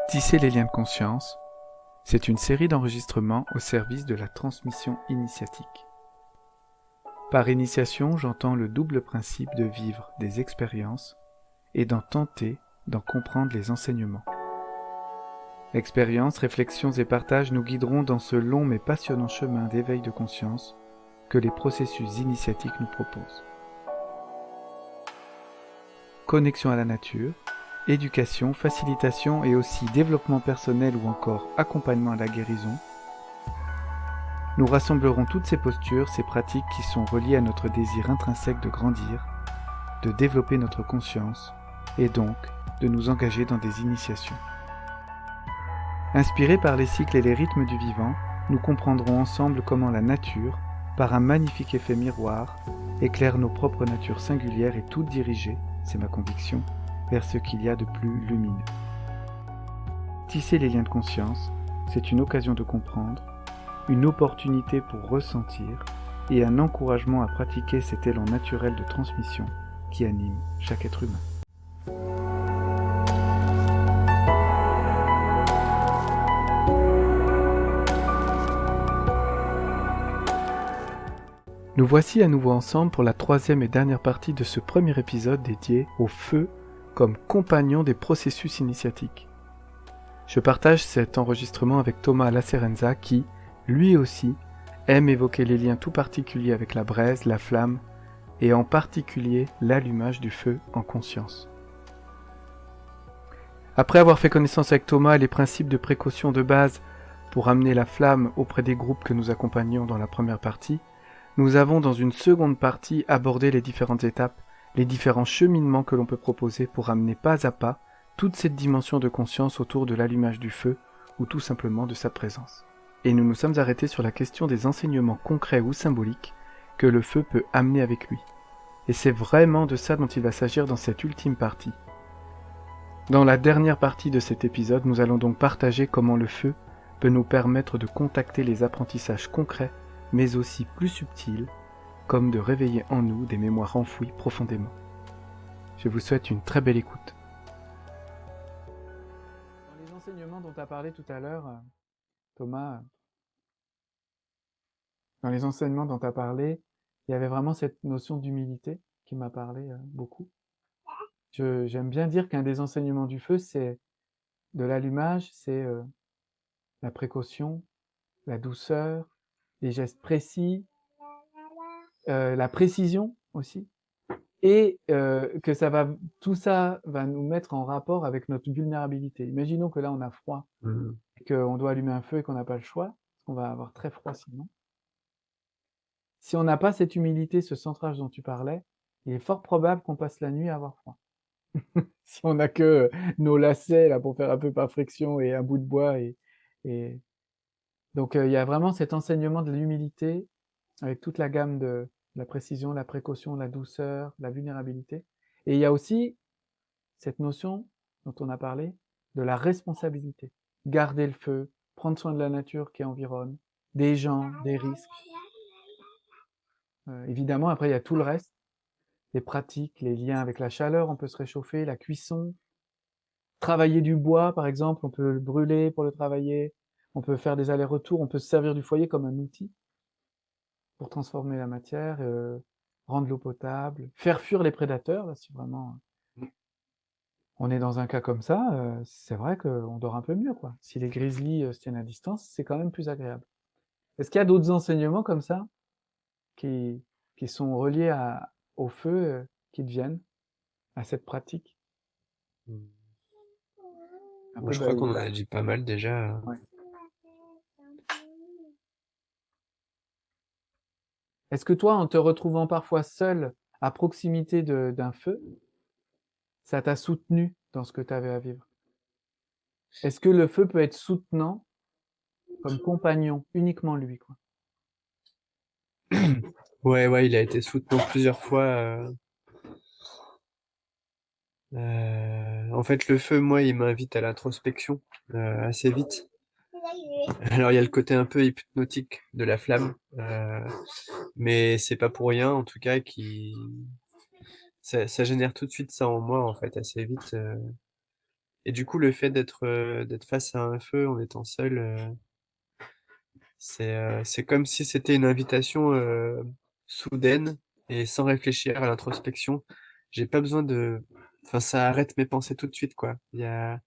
Tisser les liens de conscience, c'est une série d'enregistrements au service de la transmission initiatique. Par initiation, j'entends le double principe de vivre des expériences et d'en tenter d'en comprendre les enseignements. Expériences, réflexions et partages nous guideront dans ce long mais passionnant chemin d'éveil de conscience que les processus initiatiques nous proposent. Connexion à la nature, éducation, facilitation et aussi développement personnel ou encore accompagnement à la guérison, nous rassemblerons toutes ces postures, ces pratiques qui sont reliées à notre désir intrinsèque de grandir, de développer notre conscience et donc de nous engager dans des initiations. Inspirés par les cycles et les rythmes du vivant, nous comprendrons ensemble comment la nature, par un magnifique effet miroir, éclaire nos propres natures singulières et toutes dirigées, c'est ma conviction, vers ce qu'il y a de plus lumineux. Tisser les liens de conscience, c'est une occasion de comprendre, une opportunité pour ressentir et un encouragement à pratiquer cet élan naturel de transmission qui anime chaque être humain. Nous voici à nouveau ensemble pour la troisième et dernière partie de ce premier épisode dédié au feu comme compagnon des processus initiatiques. Je partage cet enregistrement avec Thomas Lacerenza qui, lui aussi, aime évoquer les liens tout particuliers avec la braise, la flamme, et en particulier l'allumage du feu en conscience. Après avoir fait connaissance avec Thomas et les principes de précaution de base pour amener la flamme auprès des groupes que nous accompagnons dans la première partie, nous avons dans une seconde partie abordé les différentes étapes, les différents cheminements que l'on peut proposer pour amener pas à pas toute cette dimension de conscience autour de l'allumage du feu ou tout simplement de sa présence. Et nous nous sommes arrêtés sur la question des enseignements concrets ou symboliques que le feu peut amener avec lui. Et c'est vraiment de ça dont il va s'agir dans cette ultime partie. Dans la dernière partie de cet épisode, nous allons donc partager comment le feu peut nous permettre de contacter les apprentissages concrets mais aussi plus subtils, comme de réveiller en nous des mémoires enfouies profondément. Je vous souhaite une très belle écoute. Dans les enseignements dont tu as parlé tout à l'heure, Thomas, dans les enseignements dont tu as parlé, il y avait vraiment cette notion d'humilité qui m'a parlé beaucoup. J'aime bien dire qu'un des enseignements du feu, c'est de l'allumage, c'est la précaution, la douceur, les gestes précis, la précision aussi, et que tout ça va nous mettre en rapport avec notre vulnérabilité. Imaginons que là on a froid, qu'on doit allumer un feu et qu'on n'a pas le choix, parce qu'on va avoir très froid sinon. Si on n'a pas cette humilité, ce centrage dont tu parlais, il est fort probable qu'on passe la nuit à avoir froid. Si on n'a que nos lacets là pour faire un peu par friction et un bout de bois et... Donc il y a vraiment cet enseignement de l'humilité avec toute la gamme de la précision, la précaution, la douceur, la vulnérabilité. Et il y a aussi cette notion dont on a parlé de la responsabilité. Garder le feu, prendre soin de la nature qui environne, des gens, des risques. Évidemment, après il y a tout le reste, les pratiques, les liens avec la chaleur, on peut se réchauffer, la cuisson, travailler du bois par exemple, on peut le brûler pour le travailler, on peut faire des allers-retours, on peut se servir du foyer comme un outil pour transformer la matière, rendre l'eau potable, faire fuir les prédateurs, là, si vraiment on est dans un cas comme ça, c'est vrai qu'on dort un peu mieux, quoi. Si les grizzlies se tiennent à distance, c'est quand même plus agréable. Est-ce qu'il y a d'autres enseignements comme ça qui, qui sont reliés au feu, qui deviennent à cette pratique un Moi, peu je crois de... qu'on en a dit pas mal déjà. Ouais. Est-ce que toi, en te retrouvant parfois seul à proximité d'un feu, ça t'a soutenu dans ce que tu avais à vivre? Est-ce que le feu peut être soutenant comme compagnon, uniquement lui, quoi? Ouais, il a été soutenant plusieurs fois. En fait, le feu, moi, il m'invite à l'introspection assez vite. Alors, il y a le côté un peu hypnotique de la flamme, mais c'est pas pour rien, en tout cas, ça génère tout de suite ça en moi, en fait, assez vite. Et du coup, le fait d'être face à un feu en étant seul, c'est comme si c'était une invitation soudaine et sans réfléchir à l'introspection. J'ai pas besoin de... Enfin, ça arrête mes pensées tout de suite, quoi. Je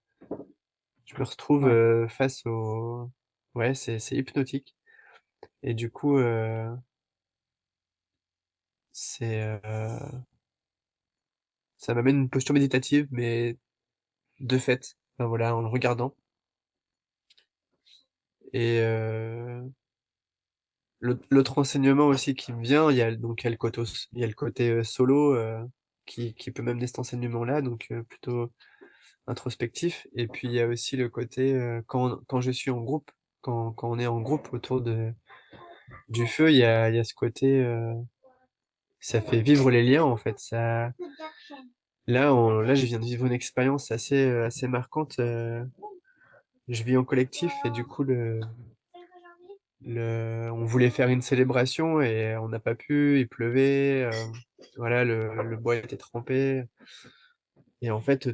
me retrouve Ouais. face au... Ouais, c'est hypnotique. Et du coup, c'est, ça m'amène une posture méditative, mais de fait, enfin, voilà, en le regardant. Et l'autre enseignement aussi qui me vient, il y a le côté, il y a le côté solo qui peut m'amener cet enseignement-là, donc plutôt introspectif. Et puis il y a aussi le côté quand je suis en groupe, quand on est en groupe autour du feu, il y a ce côté, ça fait vivre les liens en fait. Là, je viens de vivre une expérience assez marquante. Je vis en collectif et du coup, on voulait faire une célébration et on n'a pas pu, il pleuvait, voilà, le bois était trempé. Et en fait,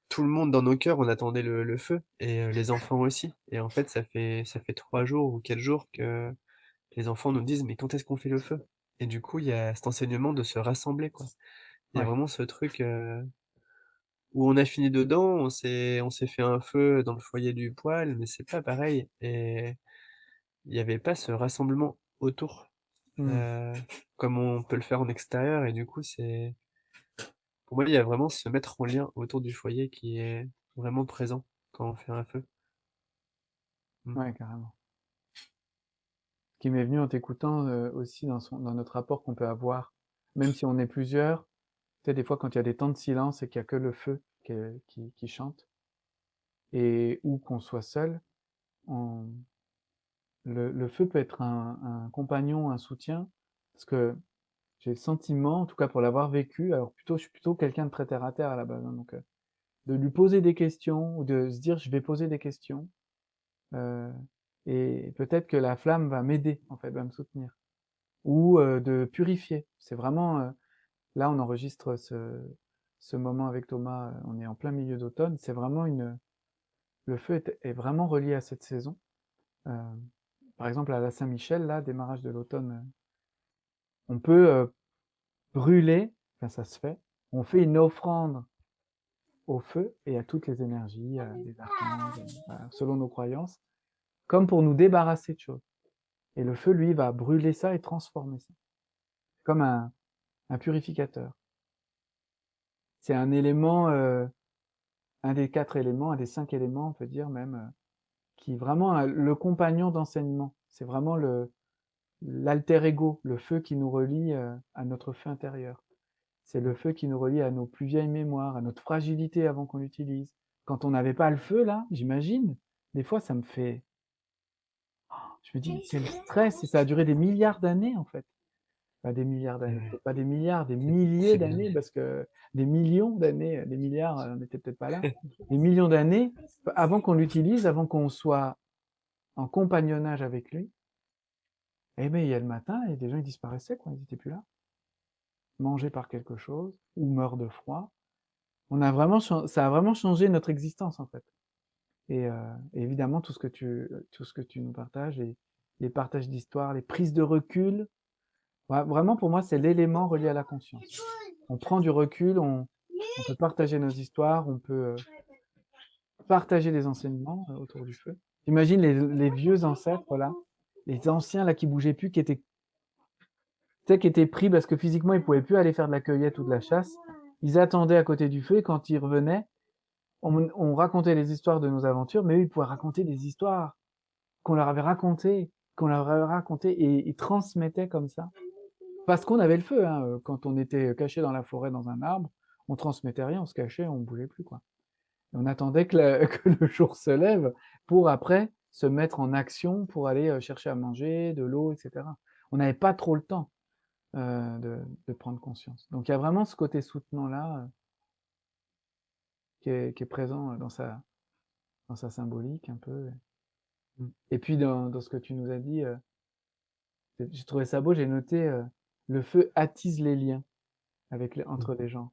tout le monde dans nos cœurs, on attendait le feu et les enfants aussi. Et en fait, ça fait 3 jours ou 4 jours que les enfants nous disent, mais quand est-ce qu'on fait le feu? Et du coup, il y a cet enseignement de se rassembler, quoi. Il y a Ouais. vraiment ce truc où on a fini dedans, on s'est fait un feu dans le foyer du poêle, mais c'est pas pareil. Et il n'y avait pas ce rassemblement autour, Mmh. euh, comme on peut le faire en extérieur. Et du coup, pour moi, il y a vraiment se mettre en lien autour du foyer qui est vraiment présent quand on fait un feu. Mm. Ouais, carrément. Ce qui m'est venu en t'écoutant, aussi dans notre rapport qu'on peut avoir, même si on est plusieurs, tu sais, des fois, quand il y a des temps de silence et qu'il y a que le feu qui chante et ou qu'on soit seul, on le feu peut être un compagnon, un soutien, parce que j'ai le sentiment, en tout cas pour l'avoir vécu, alors plutôt, je suis plutôt quelqu'un de très terre à terre à la base, hein, donc de lui poser des questions ou de se dire je vais poser des questions, euh, et peut-être que la flamme va m'aider, en fait, va me soutenir, ou de purifier. C'est vraiment, là on enregistre ce moment avec Thomas, on est en plein milieu d'automne, c'est vraiment le feu est vraiment relié à cette saison. Euh, Par exemple à la Saint-Michel, là, démarrage de l'automne, on peut brûler, enfin ça se fait, on fait une offrande au feu et à toutes les énergies, des archanges, voilà, selon nos croyances, comme pour nous débarrasser de choses. Et le feu, lui, va brûler ça et transformer ça, comme un purificateur. C'est un élément, un des 4 éléments, un des 5 éléments, on peut dire même, qui est vraiment le compagnon d'enseignement. C'est vraiment l'alter ego, le feu qui nous relie à notre feu intérieur. C'est le feu qui nous relie à nos plus vieilles mémoires, à notre fragilité avant qu'on l'utilise. Quand on n'avait pas le feu, là, j'imagine, des fois, ça me fait... Je me dis, quel stress, et ça a duré des milliards d'années, en fait. Pas des milliards d'années, Ouais, peut-être pas des milliards, des c'est milliers c'est bien d'années, dit. parce que des millions d'années, des milliards, on n'était peut-être pas là. Des millions d'années, avant qu'on l'utilise, avant qu'on soit en compagnonnage avec lui, eh bien, il y a le matin, et des gens, ils disparaissaient, quoi, ils n'étaient plus là. Mangés par quelque chose, ou meurent de froid. Ça a vraiment changé notre existence, en fait. Et évidemment, tout ce que tu nous partages, les partages d'histoire, les prises de recul, vraiment pour moi, c'est l'élément relié à la conscience. On prend du recul, on peut partager nos histoires, on peut partager des enseignements autour du feu. Imagine les vieux ancêtres là, les anciens là qui bougeaient plus, tu sais, qui étaient pris parce que physiquement ils pouvaient plus aller faire de la cueillette ou de la chasse. Ils attendaient à côté du feu et quand ils revenaient, on racontait les histoires de nos aventures, mais eux ils pouvaient raconter des histoires qu'on leur avait raconté et ils transmettaient comme ça. Parce qu'on avait le feu, hein. Quand on était caché dans la forêt, dans un arbre, on transmettait rien, on se cachait, on ne bougeait plus, quoi. Et on attendait que le jour se lève pour après se mettre en action pour aller chercher à manger, de l'eau, etc. On n'avait pas trop le temps de prendre conscience. Donc il y a vraiment ce côté soutenant-là qui est présent dans sa symbolique un peu. Mm. Et puis dans ce que tu nous as dit, j'ai trouvé ça beau, j'ai noté le feu attise les liens Mm. entre les gens.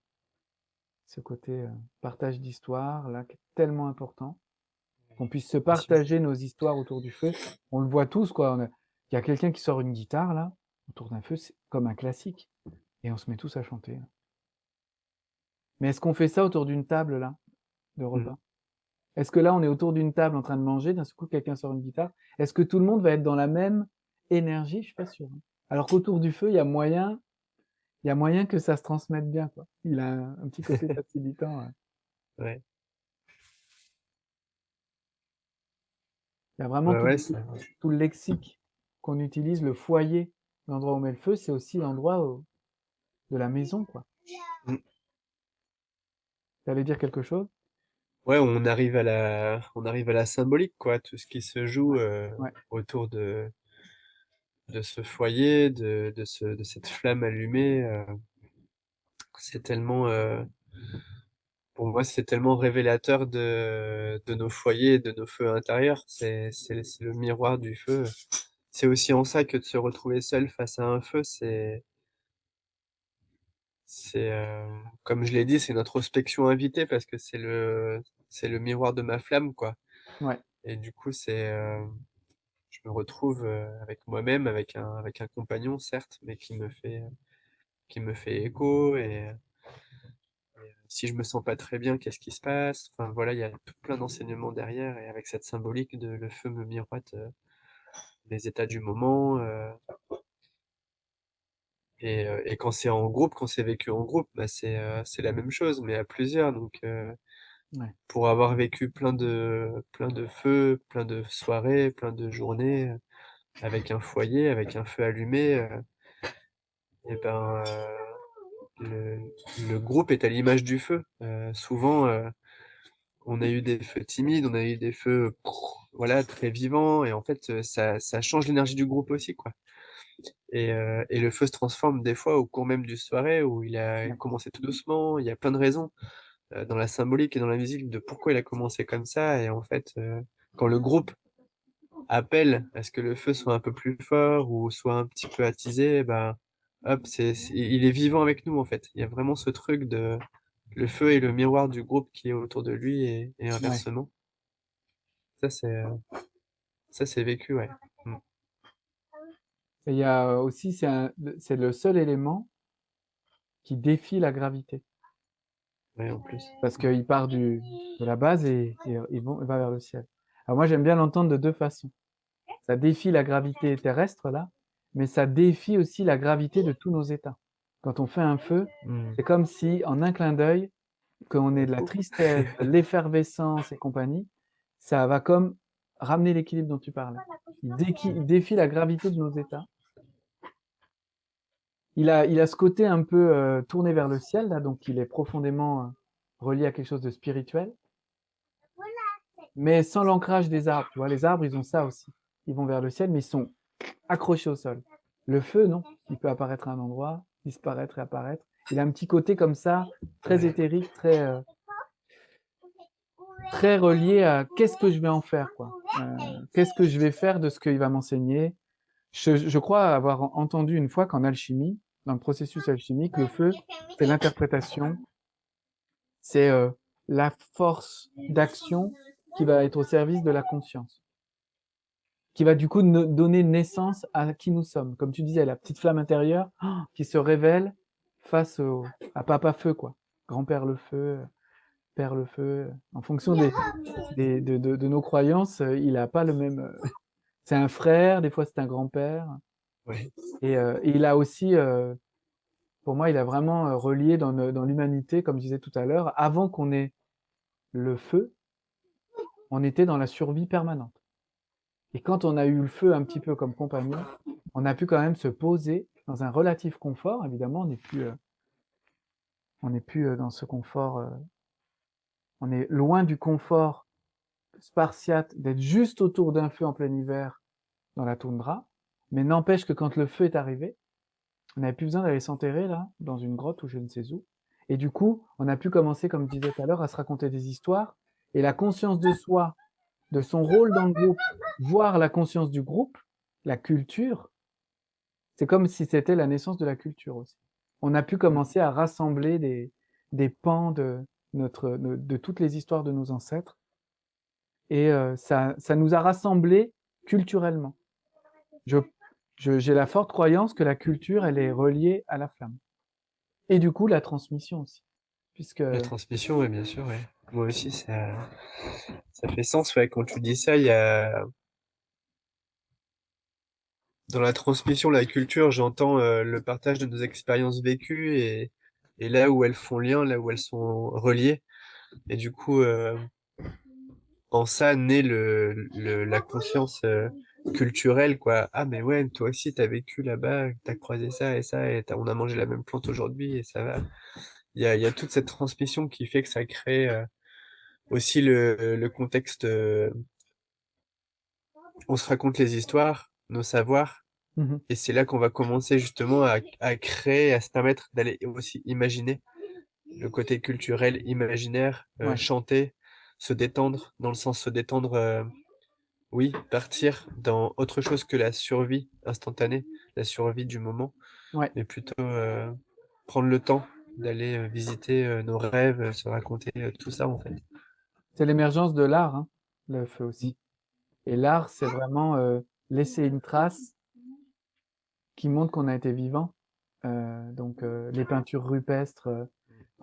ce côté partage d'histoire, là, qui est tellement important. Qu'on puisse se Bien sûr. partager nos histoires autour du feu. On le voit tous, quoi. Il y a quelqu'un qui sort une guitare, là, autour d'un feu, c'est comme un classique. Et on se met tous à chanter. Mais est-ce qu'on fait ça autour d'une table, là, de Mm. repas? Est-ce que là, on est autour d'une table en train de manger, d'un seul coup, quelqu'un sort une guitare? Est-ce que tout le monde va être dans la même énergie? Je suis pas sûr. Alors qu'autour du feu, il y a moyen que ça se transmette bien, quoi. Il a un petit côté facilitant. Ouais, Il y a vraiment ouais, tout, ouais, tout le lexique qu'on utilise, le foyer, l'endroit où on met le feu, c'est aussi l'endroit de la maison, quoi. Mm. Tu allais dire quelque chose? Ouais, on arrive à la symbolique, quoi. Tout ce qui se joue Ouais, autour de ce foyer, de cette flamme allumée. C'est tellement, pour moi, c'est tellement révélateur de nos foyers, de nos feux intérieurs. C'est le miroir du feu. C'est aussi en ça que de se retrouver seul face à un feu, comme je l'ai dit, c'est une introspection invitée parce que c'est le miroir de ma flamme, quoi. ouais, Et du coup, je me retrouve avec moi-même, avec un compagnon, certes, mais qui me fait écho. Et si je me sens pas très bien, qu'est-ce qui se passe? Enfin, voilà, il y a tout plein d'enseignements derrière. Et avec cette symbolique de le feu me miroite les états du moment. Et quand c'est en groupe, quand c'est vécu en groupe, bah c'est la même chose, mais à plusieurs. Donc, ouais, pour avoir vécu plein de feux, plein de soirées, plein de journées, avec un foyer, avec un feu allumé, et ben, le, le groupe est à l'image du feu. Souvent, on a eu des feux timides, on a eu des feux, voilà, très vivants, et en fait, ça change l'énergie du groupe aussi, quoi. Et le feu se transforme des fois au cours même du soirée où il a ouais, commencé tout doucement. Il y a plein de raisons dans la symbolique et dans la musique de pourquoi il a commencé comme ça. Et en fait, quand le groupe appelle à ce que le feu soit un peu plus fort ou soit un petit peu attisé, ben, hop, il est vivant avec nous en fait. Il y a vraiment ce truc de le feu est le miroir du groupe qui est autour de lui et ouais. inversement. Ça, ça, c'est vécu, ouais. Mm. Et il y a aussi, c'est le seul élément qui défie la gravité. Ouais, en plus. Parce qu'il part de la base et il va vers le ciel. Alors moi, j'aime bien l'entendre de deux façons. Ça défie la gravité terrestre, là, mais ça défie aussi la gravité de tous nos états. Quand on fait un feu, Mm. c'est comme si, en un clin d'œil, qu'on ait de la tristesse, de l'effervescence et compagnie, ça va comme ramener l'équilibre dont tu parlais. Il défie la gravité de nos états. Il a ce côté un peu tourné vers le ciel, là, donc il est profondément relié à quelque chose de spirituel, mais sans l'ancrage des arbres. Tu vois, les arbres, ils ont ça aussi. Ils vont vers le ciel, mais ils sont accrochés au sol. Le feu, non. Il peut apparaître à un endroit, disparaître et apparaître. Il a un petit côté comme ça, très Ouais. éthérique, très relié à qu'est-ce que je vais en faire, quoi. Qu'est-ce que je vais faire de ce qu'il va m'enseigner. Je crois avoir entendu une fois qu'en alchimie, dans le processus alchimique, le feu, c'est l'interprétation, c'est la force d'action qui va être au service de la conscience, qui va du coup donner naissance à qui nous sommes. Comme tu disais, la petite flamme intérieure qui se révèle à Papa Feu, quoi. Grand-père le feu, père le feu. En fonction de nos croyances, il n'a pas le même. C'est un frère, des fois c'est un grand-père. Ouais. Et il a aussi, pour moi, il a vraiment relié dans l'humanité, comme je disais tout à l'heure, avant qu'on ait le feu, on était dans la survie permanente. Et quand on a eu le feu un petit peu comme compagnon, on a pu quand même se poser dans un relatif confort. Évidemment, on n'est plus dans ce confort. On est loin du confort spartiate d'être juste autour d'un feu en plein hiver dans la toundra. Mais n'empêche que quand le feu est arrivé, on n'avait plus besoin d'aller s'enterrer là, dans une grotte ou je ne sais où. Et du coup, on a pu commencer, comme je disais tout à l'heure, à se raconter des histoires. Et la conscience de soi, de son rôle dans le groupe, voire la conscience du groupe, la culture, c'est comme si c'était la naissance de la culture aussi. On a pu commencer à rassembler des pans de toutes les histoires de nos ancêtres. Et ça nous a rassemblés culturellement. Je, j'ai la forte croyance que la culture, elle est reliée à la flamme. Et du coup, la transmission aussi. Puisque, La transmission, ouais, bien sûr, ouais. Moi aussi, ça fait sens, ouais. Quand tu dis ça, il y a, dans la transmission de la culture, j'entends le partage de nos expériences vécues et là où elles font lien, là où elles sont reliées. Et du coup, en ça naît la conscience culturelle, quoi. Ah, mais ouais, toi aussi, t'as vécu là-bas, t'as croisé ça, et on a mangé la même plante aujourd'hui, et ça va. Il y a toute cette transmission qui fait que ça crée aussi le contexte. On se raconte les histoires, nos savoirs, mhm, et c'est là qu'on va commencer justement à créer, à se permettre d'aller aussi imaginer le côté culturel, imaginaire, ouais, chanter, se détendre, dans le sens se détendre, oui, partir dans autre chose que la survie instantanée, la survie du moment, ouais. mais plutôt prendre le temps d'aller visiter nos rêves, se raconter tout ça en fait. C'est l'émergence de l'art, hein, le feu aussi. Et l'art, c'est vraiment laisser une trace qui montre qu'on a été vivant. Donc les peintures rupestres,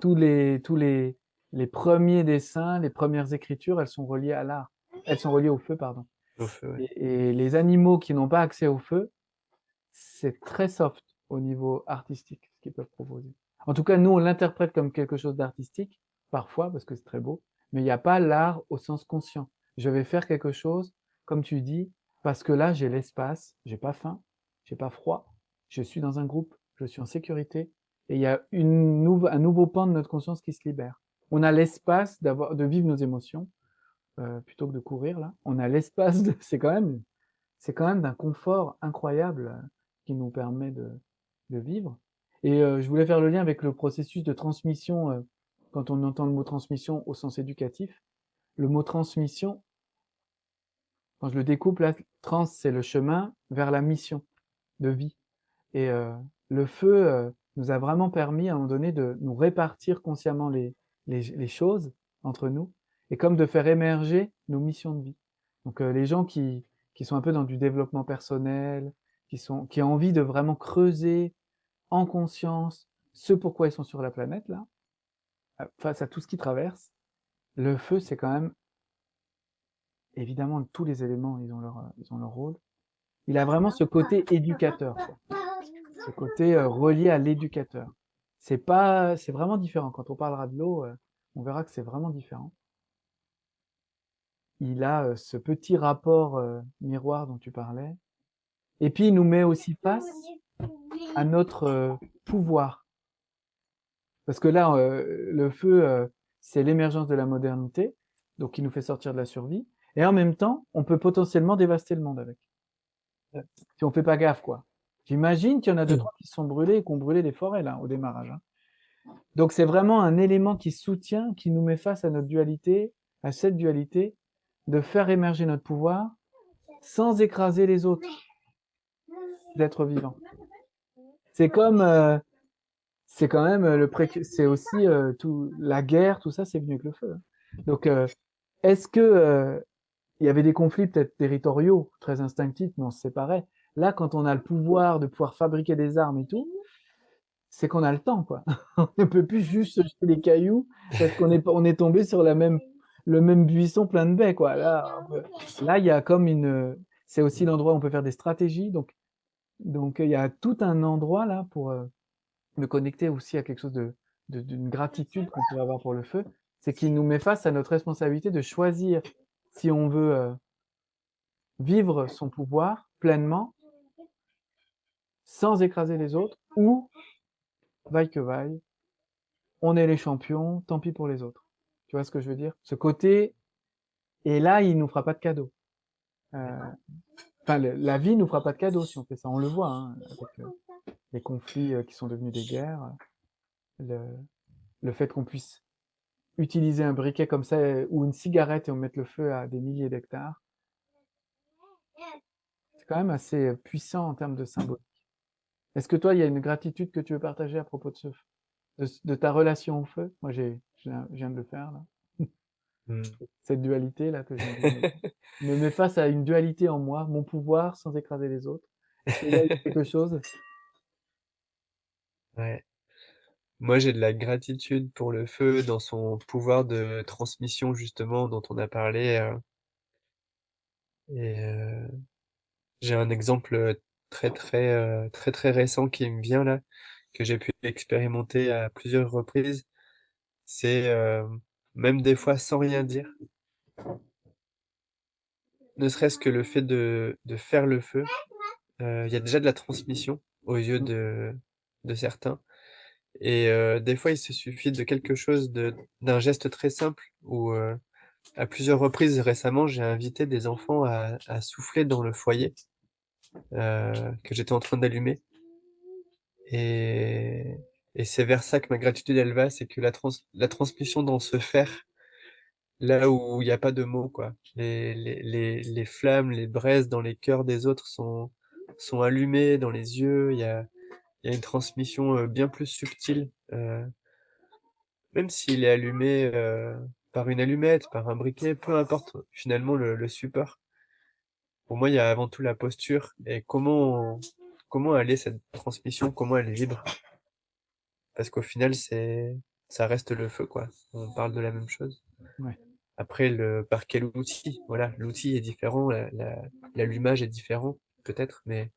les premiers dessins, les premières écritures, elles sont reliées à l'art. Elles sont reliées au feu, pardon. Au feu, ouais. Et les animaux qui n'ont pas accès au feu, c'est très soft au niveau artistique, ce qu'ils peuvent proposer. En tout cas, nous, on l'interprète comme quelque chose d'artistique, parfois, parce que c'est très beau, mais il n'y a pas l'art au sens conscient. Je vais faire quelque chose, comme tu dis, parce que là, j'ai l'espace, j'ai pas faim, j'ai pas froid, je suis dans un groupe, je suis en sécurité, et il y a un nouveau pan de notre conscience qui se libère. On a l'espace de vivre nos émotions, plutôt que de courir, là. On a l'espace c'est quand même d'un confort incroyable qui nous permet de vivre. Et je voulais faire le lien avec le processus de transmission, quand on entend le mot transmission au sens éducatif. Le mot transmission, quand je le découpe, là, trans, c'est le chemin vers la mission de vie. Et le feu nous a vraiment permis à un moment donné de nous répartir consciemment les choses entre nous et comme de faire émerger nos missions de vie. Donc les gens qui sont un peu dans du développement personnel, qui ont envie de vraiment creuser en conscience ce pourquoi ils sont sur la planète là, face à tout ce qu'ils traversent, le feu c'est quand même évidemment tous les éléments ils ont leur rôle. Il a vraiment ce côté éducateur, quoi. Ce côté relié à l'éducateur. C'est vraiment différent. Quand on parlera de l'eau, on verra que c'est vraiment différent. Il a ce petit rapport miroir dont tu parlais. Et puis il nous met aussi face à notre pouvoir. Parce que là, le feu, c'est l'émergence de la modernité, donc il nous fait sortir de la survie. Et en même temps, on peut potentiellement dévaster le monde avec. Si on fait pas gaffe, quoi. J'imagine qu'il y en a deux, trois qui se sont brûlés et qui ont brûlé les forêts, là, au démarrage, hein. Donc c'est vraiment un élément qui soutient, qui nous met face à notre dualité, à cette dualité, de faire émerger notre pouvoir sans écraser les autres êtres vivants. C'est comme, c'est quand même c'est aussi tout la guerre, tout ça, c'est venu avec le feu, hein. Donc est-ce que il y avait des conflits peut-être territoriaux, très instinctifs, mais on se séparait. Là, quand on a le pouvoir de pouvoir fabriquer des armes et tout, c'est qu'on a le temps, quoi. On ne peut plus juste se jeter des cailloux parce on est tombé sur le même buisson plein de baies, quoi. Là, il y a comme c'est aussi l'endroit où on peut faire des stratégies. Donc, il y a tout un endroit là pour me connecter aussi à quelque chose d'une gratitude qu'on peut avoir pour le feu. C'est qu'il nous met face à notre responsabilité de choisir si on veut vivre son pouvoir pleinement sans écraser les autres ou, vaille que vaille, on est les champions, tant pis pour les autres. Tu vois ce que je veux dire? Ce côté, et là, il nous fera pas de cadeau. Euh, Enfin, la vie nous fera pas de cadeau si on fait ça. On le voit, hein, avec les conflits qui sont devenus des guerres, le, le fait qu'on puisse utiliser un briquet comme ça ou une cigarette et on mette le feu à des milliers d'hectares, c'est quand même assez puissant en termes de symbole. Est-ce que toi, il y a une gratitude que tu veux partager à propos de ce de ta relation au feu. Moi, je viens de le faire, là. Mmh. Cette dualité-là que je viens de dire. Me met face à une dualité en moi, mon pouvoir sans écraser les autres. Est-ce que là, il y a quelque chose? Ouais. Moi, j'ai de la gratitude pour le feu dans son pouvoir de transmission justement dont on a parlé, et j'ai un exemple, très, très récent qui me vient là, que j'ai pu expérimenter à plusieurs reprises. C'est, même des fois sans rien dire, ne serait-ce que le fait de faire le feu, il y a déjà de la transmission aux yeux Mmh, de certains. Et des fois, il se suffit de quelque chose d'un geste très simple où, à plusieurs reprises récemment, j'ai invité des enfants à souffler dans le foyer, que j'étais en train d'allumer, et et c'est vers ça que ma gratitude, elle va, c'est que la transmission dans ce faire, là où il y a pas de mots, quoi. Les flammes, les braises dans les cœurs des autres sont allumées dans les yeux, il y a une transmission, bien plus subtile, même s'il est allumé, par une allumette, par un briquet, peu importe finalement le support. Pour moi, il y a avant tout la posture et comment elle est cette transmission, comment elle vibre. Parce qu'au final, ça reste le feu, quoi. On parle de la même chose. ouais. Après, par quel outil? Voilà, l'outil est différent, l'allumage est différent, peut-être, mais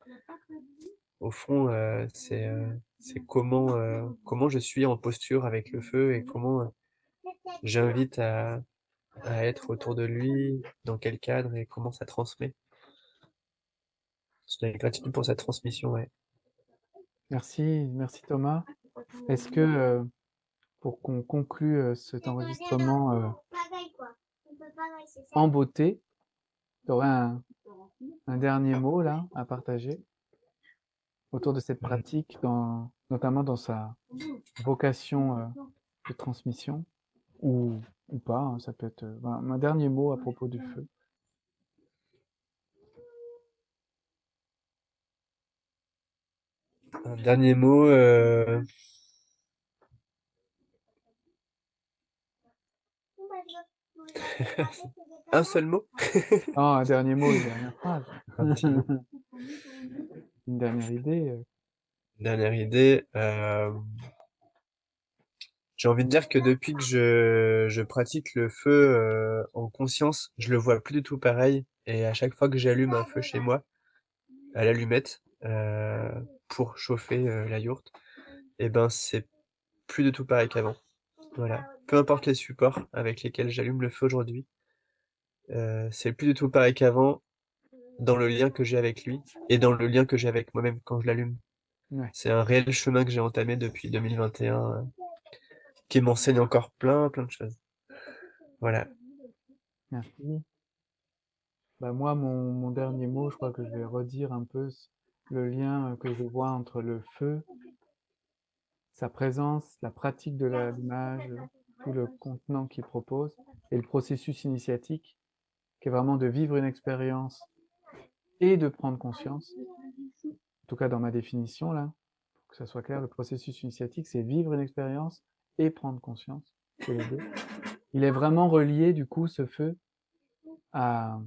au fond, c'est comment je suis en posture avec le feu et comment j'invite à être autour de lui, dans quel cadre et comment ça transmet. J'ai de la gratitude pour cette transmission, ouais. Merci Thomas. Est-ce que, pour qu'on conclue, cet enregistrement, en beauté, tu aurais un dernier mot là, à partager autour de cette pratique notamment dans sa vocation, de transmission ou pas, hein, ça peut être, voilà, un dernier mot à propos du feu. Un dernier mot, un seul mot? Oh, un dernier mot, une dernière phrase. Un petit mot. Une dernière idée, Dernière idée, j'ai envie de dire que depuis que je pratique le feu, en conscience, je le vois plus du tout pareil et à chaque fois que j'allume un feu chez moi, à l'allumette, pour chauffer, la yourte, et ben, c'est plus du tout pareil qu'avant. Voilà. Peu importe les supports avec lesquels j'allume le feu aujourd'hui, c'est plus du tout pareil qu'avant dans le lien que j'ai avec lui et dans le lien que j'ai avec moi-même quand je l'allume. ouais, C'est un réel chemin que j'ai entamé depuis 2021, qui m'enseigne encore plein, plein de choses. Voilà. merci. Bah, moi, mon dernier mot, je crois que je vais redire un peu le lien que je vois entre le feu, sa présence, la pratique de l'allumage, tout le contenant qu'il propose, et le processus initiatique, qui est vraiment de vivre une expérience et de prendre conscience. En tout cas, dans ma définition, là, pour que ça soit clair, le processus initiatique, c'est vivre une expérience et prendre conscience, c'est les deux. Il est vraiment relié, du coup, ce feu, à,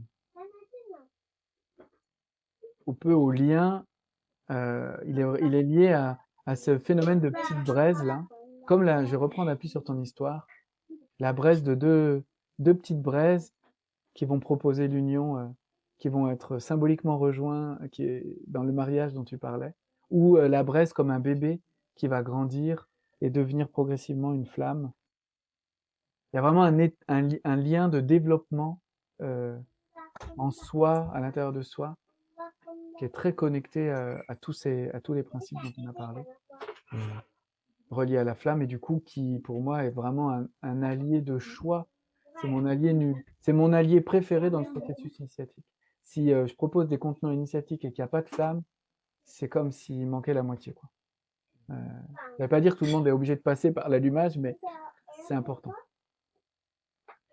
au lien. Il est lié à ce phénomène de petite braise là. Comme là, je vais reprendre appui sur ton histoire, la braise de deux petites braises qui vont proposer l'union, qui vont être symboliquement rejoints, qui est dans le mariage dont tu parlais, ou la braise comme un bébé qui va grandir et devenir progressivement une flamme. Il y a vraiment un lien de développement euh, en soi, à l'intérieur de soi, qui est très connecté à tous les principes dont on a parlé, Mmh. relié à la flamme, et du coup qui, pour moi, est vraiment un allié de choix. C'est mon allié nul. C'est mon allié préféré dans le processus initiatique. Si je propose des contenants initiatiques et qu'il n'y a pas de flamme, c'est comme s'il manquait la moitié, quoi. Ça ne veut pas dire que tout le monde est obligé de passer par l'allumage, mais c'est important.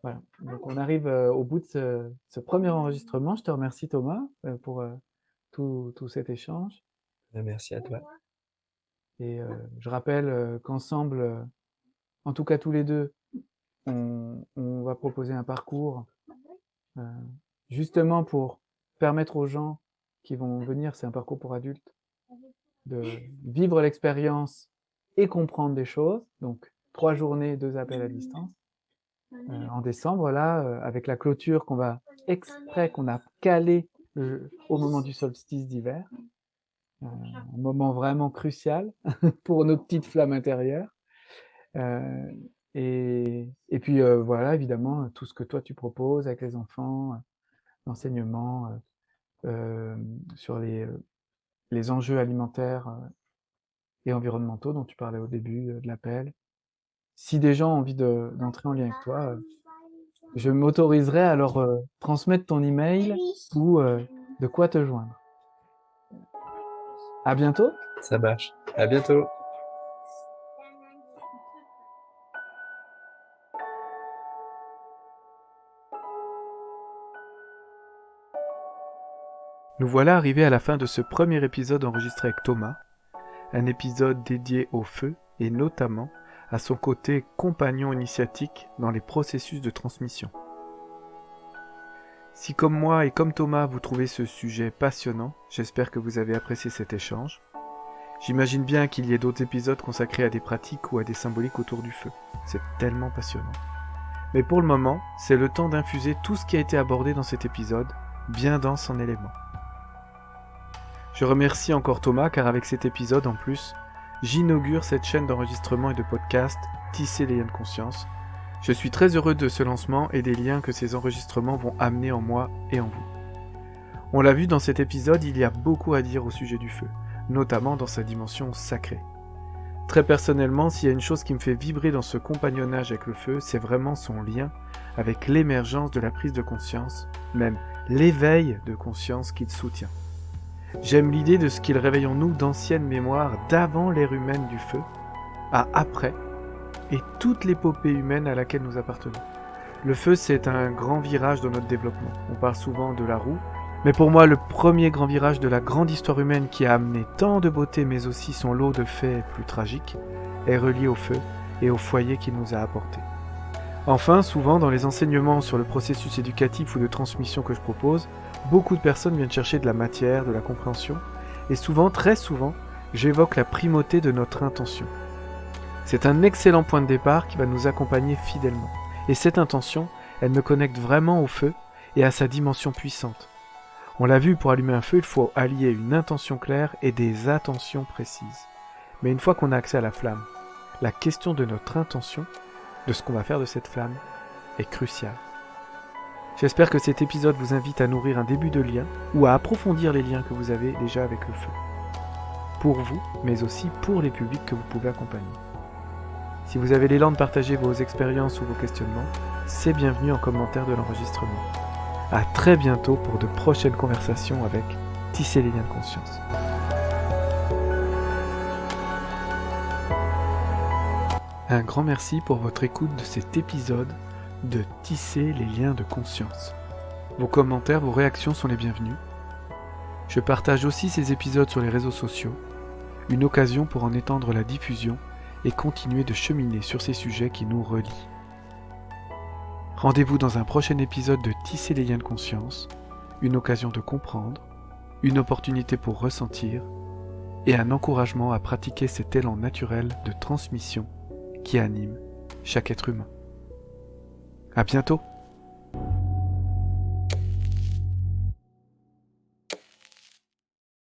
Voilà. Donc on arrive au bout de ce premier enregistrement. Je te remercie Thomas pour tout cet échange. Merci à toi. Et je rappelle qu'ensemble, en tout cas tous les deux, on va proposer un parcours justement pour permettre aux gens qui vont venir, c'est un parcours pour adultes, de vivre l'expérience et comprendre des choses. Donc 3 journées, 2 appels à distance. En décembre, là, avec la clôture qu'on a calé au moment du solstice d'hiver. Un moment vraiment crucial pour nos petites flammes intérieures. Et puis voilà, évidemment, tout ce que toi tu proposes avec les enfants, l'enseignement sur les enjeux alimentaires et environnementaux dont tu parlais au début de l'appel. Si des gens ont envie d'entrer en lien avec toi, je m'autoriserai à leur transmettre ton email ou de quoi te joindre. À bientôt. Ça marche. À bientôt. Nous voilà arrivés à la fin de ce premier épisode enregistré avec Thomas, un épisode dédié au feu et notamment à son côté compagnon initiatique dans les processus de transmission. Si comme moi et comme Thomas vous trouvez ce sujet passionnant, j'espère que vous avez apprécié cet échange. J'imagine bien qu'il y ait d'autres épisodes consacrés à des pratiques ou à des symboliques autour du feu. C'est tellement passionnant. Mais pour le moment, c'est le temps d'infuser tout ce qui a été abordé dans cet épisode, bien dense en éléments. Je remercie encore Thomas car avec cet épisode en plus, j'inaugure cette chaîne d'enregistrement et de podcast Tisser les liens de conscience. Je suis très heureux de ce lancement et des liens que ces enregistrements vont amener en moi et en vous. On l'a vu dans cet épisode, il y a beaucoup à dire au sujet du feu, notamment dans sa dimension sacrée. Très personnellement, s'il y a une chose qui me fait vibrer dans ce compagnonnage avec le feu, c'est vraiment son lien avec l'émergence de la prise de conscience, même l'éveil de conscience qu'il soutient. J'aime l'idée de ce qu'il réveille en nous d'anciennes mémoires d'avant l'ère humaine du feu, à après, et toute l'épopée humaine à laquelle nous appartenons. Le feu, c'est un grand virage dans notre développement. On parle souvent de la roue, mais pour moi, le premier grand virage de la grande histoire humaine qui a amené tant de beauté, mais aussi son lot de faits plus tragiques, est relié au feu et au foyer qu'il nous a apporté. Enfin, souvent, dans les enseignements sur le processus éducatif ou de transmission que je propose, beaucoup de personnes viennent chercher de la matière, de la compréhension, et souvent, très souvent, j'évoque la primauté de notre intention. C'est un excellent point de départ qui va nous accompagner fidèlement. Et cette intention, elle me connecte vraiment au feu et à sa dimension puissante. On l'a vu, pour allumer un feu, il faut allier une intention claire et des attentions précises. Mais une fois qu'on a accès à la flamme, la question de notre intention, de ce qu'on va faire de cette flamme, est cruciale. J'espère que cet épisode vous invite à nourrir un début de lien ou à approfondir les liens que vous avez déjà avec le feu. Pour vous, mais aussi pour les publics que vous pouvez accompagner. Si vous avez l'élan de partager vos expériences ou vos questionnements, c'est bienvenu en commentaire de l'enregistrement. À très bientôt pour de prochaines conversations avec Tisser les liens de conscience. Un grand merci pour votre écoute de cet épisode de Tisser les liens de conscience. Vos commentaires, vos réactions sont les bienvenus. Je partage aussi ces épisodes sur les réseaux sociaux, une occasion pour en étendre la diffusion et continuer de cheminer sur ces sujets qui nous relient. Rendez-vous dans un prochain épisode de Tisser les liens de conscience, une occasion de comprendre, une opportunité pour ressentir et un encouragement à pratiquer cet élan naturel de transmission qui anime chaque être humain. À bientôt!